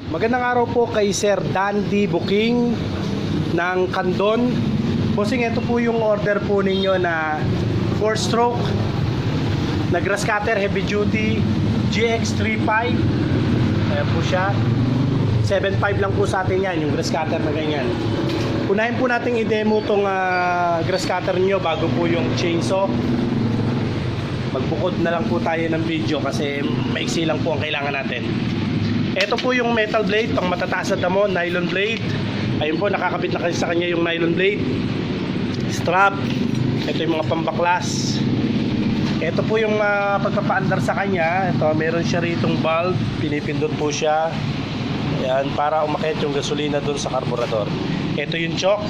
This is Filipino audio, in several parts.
Magandang araw po kay Sir Dandy Booking ng Candon. Bossing, ito po yung order po ninyo na 4-stroke na grass cutter heavy duty GX35. Ayan po siya. 7.5 lang po sa atin yan, yung grass cutter na ganyan. Unahin po natin i-demo tong grass cutter nyo bago po yung chainsaw. Magbukod na lang po tayo ng video kasi maiksi lang po ang kailangan natin. Ito po yung metal blade, pang matataas na damo, nylon blade. Ayun po, nakakabit na kasi sa kanya yung nylon blade. Strap. Ito yung mga pambaklas. Ito po yung pagpapaandar sa kanya. Ito, meron siya ritong valve. Pinipindot po siya. Ayan, para umakyat yung gasolina doon sa karburador. Ito yung choke.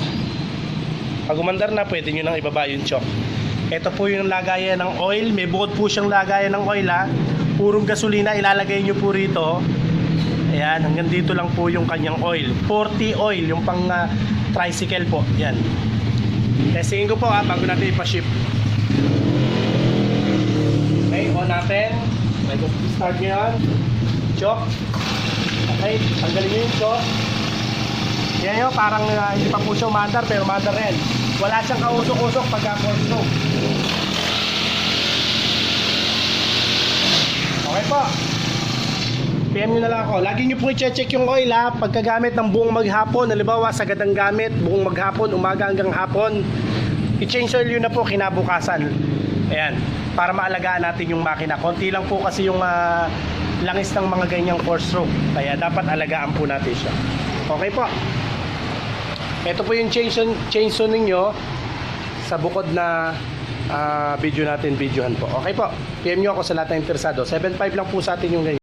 Pag umandar na, pwede nyo nang ibaba yung choke. Ito po yung lagayan ng oil. May bukod po siyang lagayan ng oil ha. Purong gasolina ilalagay nyo po rito. Ayan, hanggang dito lang po yung kanyang oil. 40 oil, yung pang tricycle po. Ayan. Testingin ko po bago natin ipa-ship. Okay, on natin. Start nyo yan. Choke. Okay, tanggalin nyo yung choke. Yan yun, parang hindi pa po siya umandar, pero umandar rin. Wala siyang kausok-usok pagka full stroke. Okay po. PM nyo na lang ako. Lagi nyo po i-check yung oil ha. Pagkagamit ng buong maghapon, halimbawa sagad ang gamit, buong maghapon, umaga hanggang hapon, i-change oil yun na po kinabukasan. Ayan, para maalagaan natin yung makina. Konti lang po kasi yung langis ng mga ganyang 4-stroke. Kaya dapat alagaan po natin siya. Okay po. Ito po yung chainsaw ninyo sa bukod na video natin, videohan po. Okay po. PM nyo ako sa lahat ng interesado. 7.5 lang po sa atin yung ganyan.